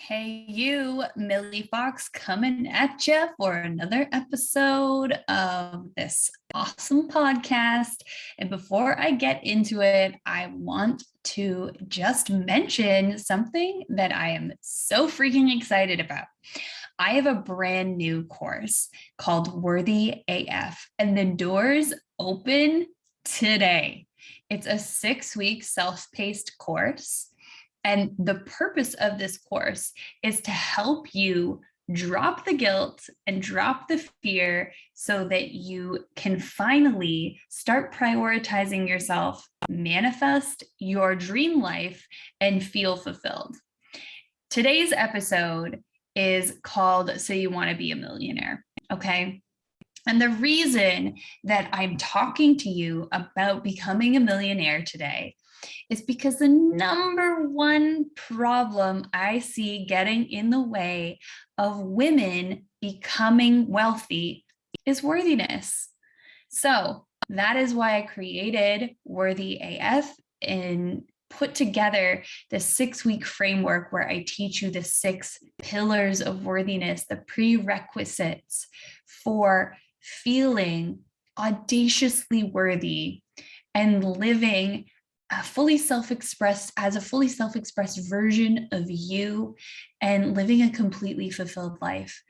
Hey, you, Milli Fox, coming at you for another episode of this awesome podcast. And before I get into it, I want to just mention something that I am so freaking excited about. I have a brand new course called Worthy AF, and the doors open today. It's a 6-week self-paced course. And the purpose of this course is to help you drop the guilt and drop the fear so that you can finally start prioritizing yourself, manifest your dream life, and feel fulfilled. Today's episode is called So You Want to Be a Millionaire, okay? And the reason that I'm talking to you about becoming a millionaire today is because the number one problem I see getting in the way of women becoming wealthy is worthiness. So that is why I created Worthy AF and put together the 6-week framework where I teach you the 6 pillars of worthiness, the prerequisites for feeling audaciously worthy and living a fully self-expressed version of you and living a completely fulfilled life.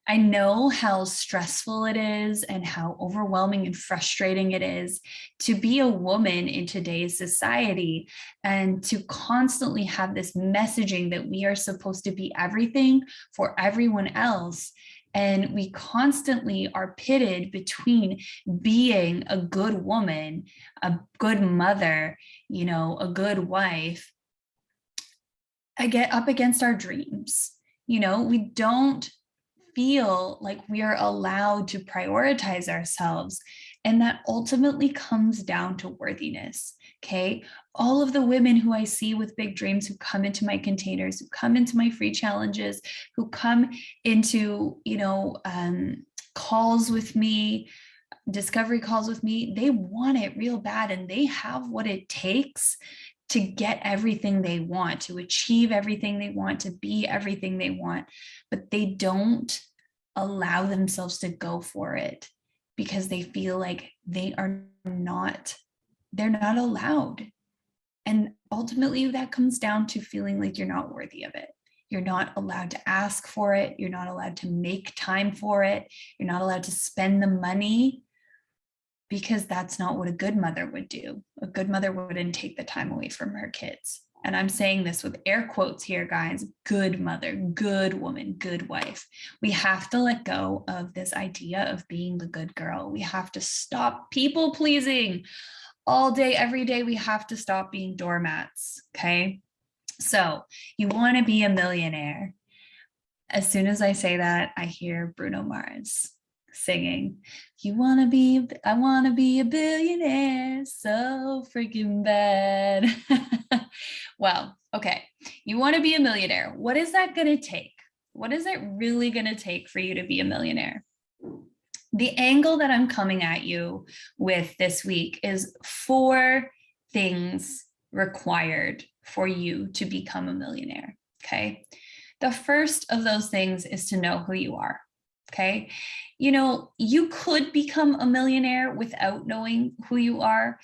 I know how stressful it is and how overwhelming and frustrating it is to be a woman in today's society and to constantly have this messaging that we are supposed to be everything for everyone else. And we constantly are pitted between being a good woman, a good mother, a good wife. I get up against our dreams. We don't feel like we are allowed to prioritize ourselves. And that ultimately comes down to worthiness. Okay. All of the women who I see with big dreams who come into my containers, who come into my free challenges, who come into, calls with me, discovery calls with me, they want it real bad and they have what it takes to get everything they want, to achieve everything they want, to be everything they want, but they don't allow themselves to go for it because they feel like they're not allowed. And ultimately that comes down to feeling like you're not worthy of it. You're not allowed to ask for it. You're not allowed to make time for it. You're not allowed to spend the money because that's not what a good mother would do. A good mother wouldn't take the time away from her kids. And I'm saying this with air quotes here, guys. Good mother, good woman, good wife. We have to let go of this idea of being the good girl. We have to stop people pleasing all day, every day. We have to stop being doormats, okay? So you want to be a millionaire. As soon as I say that, I hear Bruno Mars singing, I want to be a billionaire so freaking bad. Well, okay. You want to be a millionaire. What is that going to take? What is it really going to take for you to be a millionaire? The angle that I'm coming at you with this week is 4 things required for you to become a millionaire. Okay. The first of those things is to know who you are. Okay. You could become a millionaire without knowing who you are,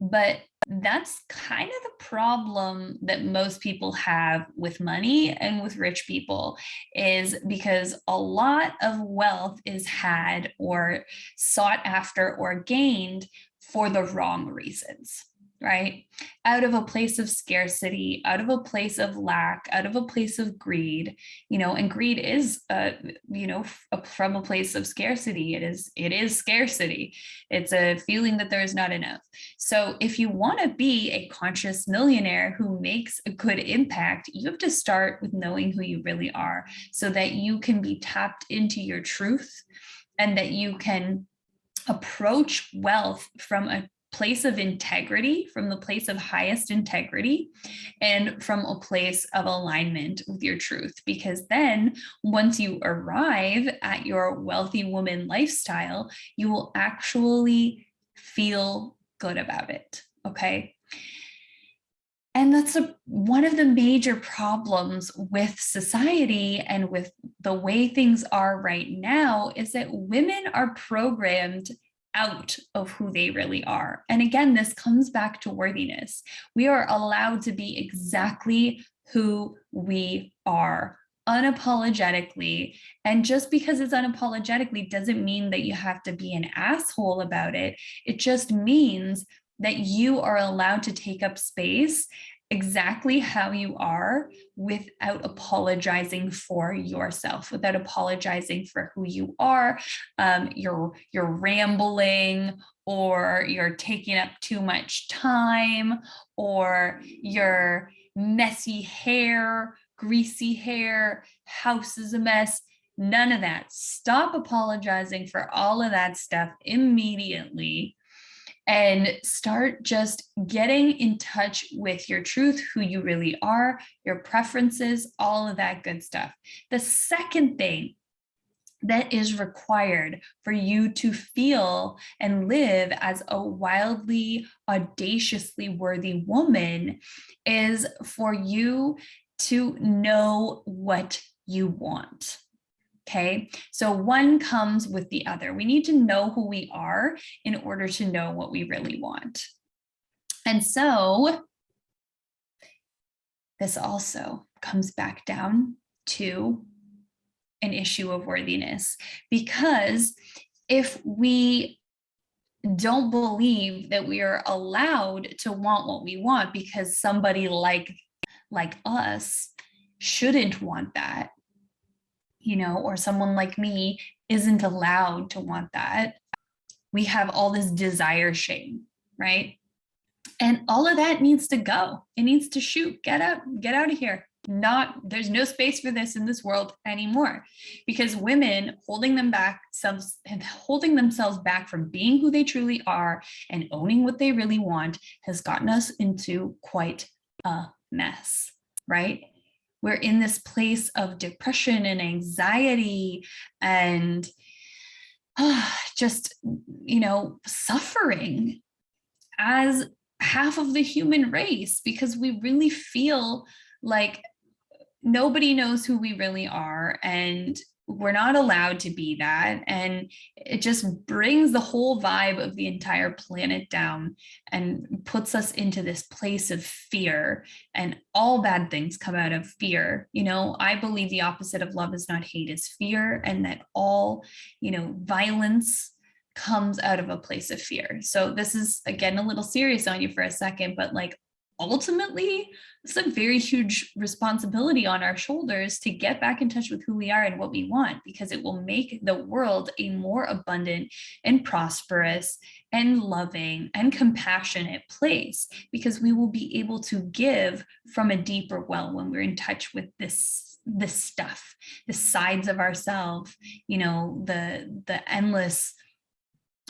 but that's kind of the problem that most people have with money and with rich people, is because a lot of wealth is had or sought after or gained for the wrong reasons. Right? Out of a place of scarcity, out of a place of lack, out of a place of greed, and greed is, from a place of scarcity. It is scarcity. It's a feeling that there is not enough. So if you want to be a conscious millionaire who makes a good impact, you have to start with knowing who you really are so that you can be tapped into your truth and that you can approach wealth from a place of integrity, from the place of highest integrity, and from a place of alignment with your truth. Because then once you arrive at your wealthy woman lifestyle, you will actually feel good about it. Okay. And that's one of the major problems with society and with the way things are right now, is that women are programmed out of who they really are. And again, this comes back to worthiness. We are allowed to be exactly who we are, unapologetically. And just because it's unapologetically doesn't mean that you have to be an asshole about it. It just means that you are allowed to take up space exactly how you are, without apologizing for yourself, without apologizing for who you are. You're rambling, or you're taking up too much time, or your messy hair, greasy hair, house is a mess. None of that. Stop apologizing for all of that stuff immediately, and start just getting in touch with your truth, who you really are, your preferences, all of that good stuff. The second thing that is required for you to feel and live as a wildly, audaciously worthy woman is for you to know what you want. Okay, so one comes with the other. We need to know who we are in order to know what we really want. And so this also comes back down to an issue of worthiness, because if we don't believe that we are allowed to want what we want because somebody like us shouldn't want that, or someone like me isn't allowed to want that, we have all this desire shame, right? And all of that needs to go. It needs to shoot, get out of here. There's no space for this in this world anymore, because women holding themselves back from being who they truly are and owning what they really want has gotten us into quite a mess, right? We're in this place of depression and anxiety and just, suffering as half of the human race, because we really feel like nobody knows who we really are, and we're not allowed to be that. And it just brings the whole vibe of the entire planet down and puts us into this place of fear, and all bad things come out of fear. I believe the opposite of love is not hate, is fear, and that all, violence comes out of a place of fear. So this is, again, a little serious on you for a second, but ultimately, it's a very huge responsibility on our shoulders to get back in touch with who we are and what we want, because it will make the world a more abundant and prosperous and loving and compassionate place, because we will be able to give from a deeper well when we're in touch with this stuff, the sides of ourselves, the endless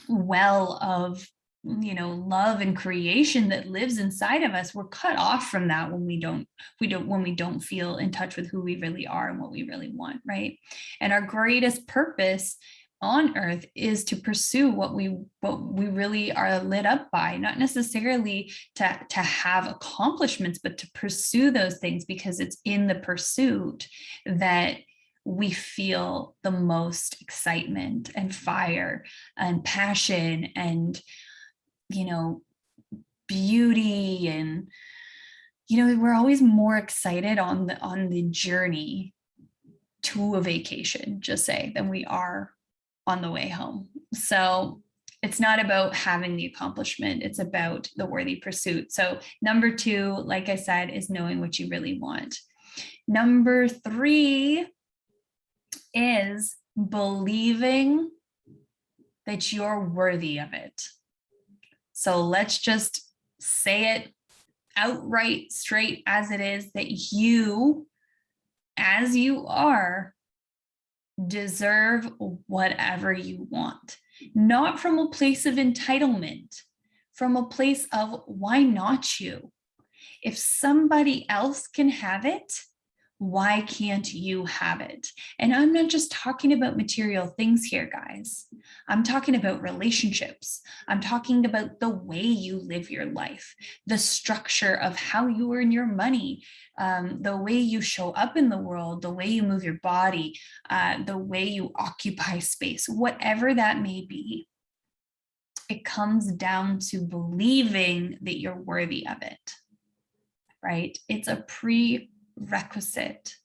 well of love and creation that lives inside of us. We're cut off from that when we don't feel in touch with who we really are and what we really want, right? And our greatest purpose on earth is to pursue what we really are lit up by, not necessarily to have accomplishments, but to pursue those things, because it's in the pursuit that we feel the most excitement and fire and passion and beauty. And we're always more excited on the journey to a vacation, just say, than we are on the way home. So it's not about having the accomplishment, it's about the worthy pursuit. So number 2, like I said, is knowing what you really want. Number 3 is believing that you're worthy of it. So let's just say it outright, straight as it is, that you, as you are, deserve whatever you want. Not from a place of entitlement, from a place of why not you? If somebody else can have it, Why can't you have it? And I'm not just talking about material things here, guys. I'm talking about relationships. I'm talking about the way you live your life, the structure of how you earn your money, the way you show up in the world, the way you move your body, the way you occupy space, whatever that may be. It comes down to believing that you're worthy of it, right? It's a prerequisite.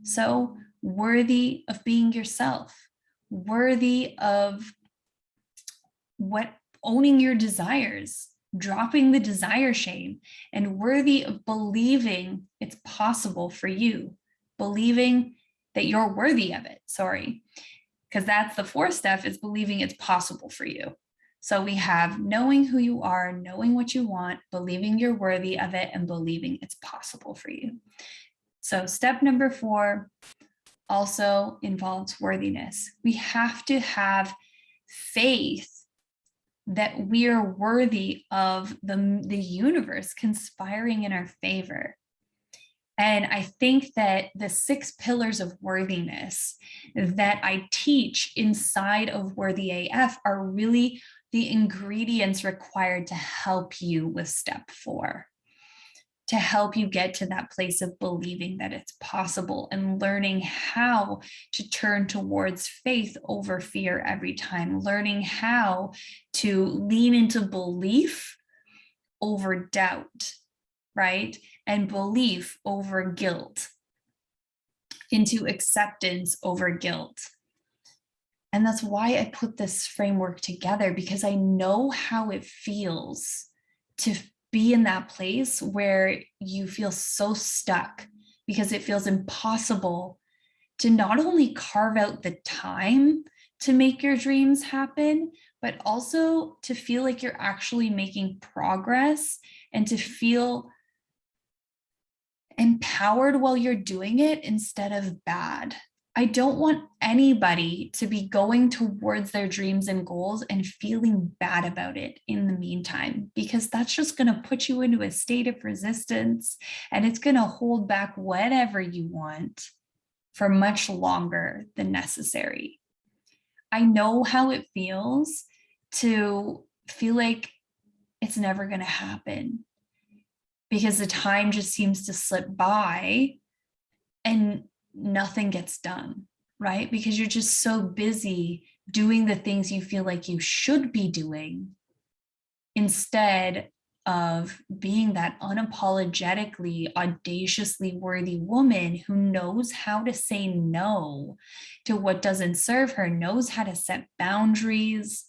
So worthy of being yourself, worthy of owning your desires, dropping the desire shame, and worthy of believing it's possible for you, believing that you're worthy of it. Sorry, because that's the fourth step, is believing it's possible for you. So we have knowing who you are, knowing what you want, believing you're worthy of it, and believing it's possible for you. So step number 4 also involves worthiness. We have to have faith that we are worthy of the universe conspiring in our favor. And I think that the 6 pillars of worthiness that I teach inside of Worthy AF are really the ingredients required to help you with step 4, to help you get to that place of believing that it's possible and learning how to turn towards faith over fear every time, learning how to lean into belief over doubt, right? And belief over guilt, into acceptance over guilt. And that's why I put this framework together, because I know how it feels to be in that place where you feel so stuck, because it feels impossible to not only carve out the time to make your dreams happen, but also to feel like you're actually making progress and to feel empowered while you're doing it instead of bad. I don't want anybody to be going towards their dreams and goals and feeling bad about it in the meantime, because that's just going to put you into a state of resistance, and it's going to hold back whatever you want for much longer than necessary. I know how it feels to feel like it's never going to happen, because the time just seems to slip by and nothing gets done, right? Because you're just so busy doing the things you feel like you should be doing, instead of being that unapologetically, audaciously worthy woman who knows how to say no to what doesn't serve her, knows how to set boundaries,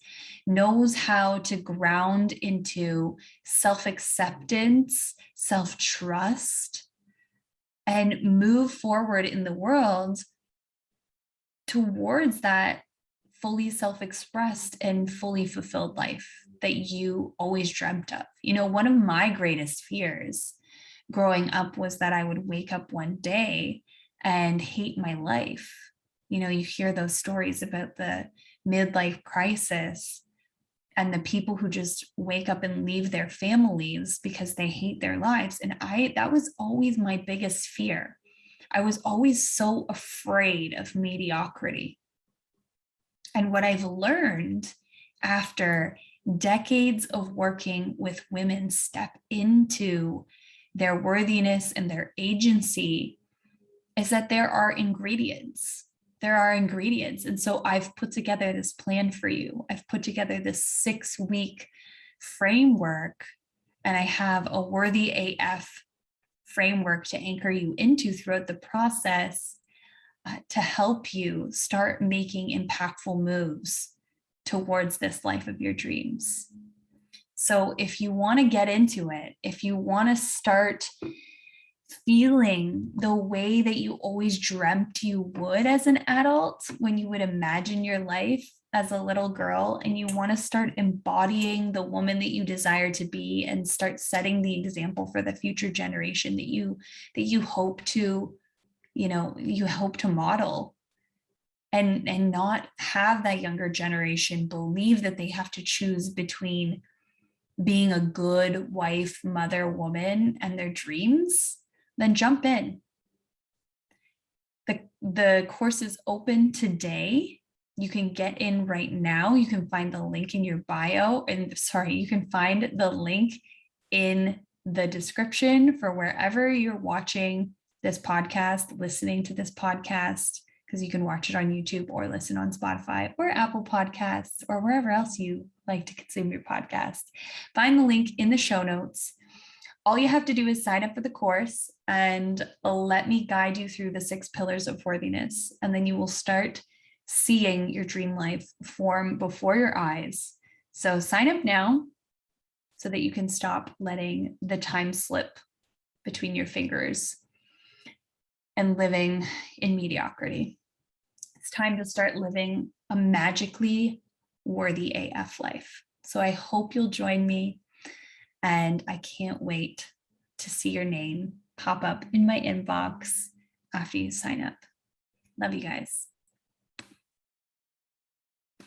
knows how to ground into self-acceptance, self-trust, and move forward in the world towards that fully self-expressed and fully fulfilled life that you always dreamt of. You know, one of my greatest fears growing up was that I would wake up one day and hate my life. You know, you hear those stories about the midlife crisis and the people who just wake up and leave their families because they hate their lives. And that was always my biggest fear. I was always so afraid of mediocrity. And what I've learned after decades of working with women step into their worthiness and their agency is that there are ingredients. There are ingredients. And so I've put together this plan for you. I've put together this 6-week framework, and I have a Worthy AF framework to anchor you into throughout the process, to help you start making impactful moves towards this life of your dreams. So if you want to get into it, if you want to start feeling the way that you always dreamt you would as an adult, when you would imagine your life as a little girl, and you want to start embodying the woman that you desire to be and start setting the example for the future generation that you hope to, you hope to model, and not have that younger generation believe that they have to choose between being a good wife, mother, woman, and their dreams, then jump in. The course is open today. You can get in right now. You can find the link in your bio, and sorry, you can find the link in the description for wherever you're watching this podcast, listening to this podcast, because you can watch it on YouTube or listen on Spotify or Apple Podcasts or wherever else you like to consume your podcast. Find the link in the show notes. All you have to do is sign up for the course and let me guide you through the 6 pillars of worthiness. And then you will start seeing your dream life form before your eyes. So sign up now so that you can stop letting the time slip between your fingers and living in mediocrity. It's time to start living a magically worthy AF life. So I hope you'll join me. And I can't wait to see your name pop up in my inbox after you sign up. Love you guys.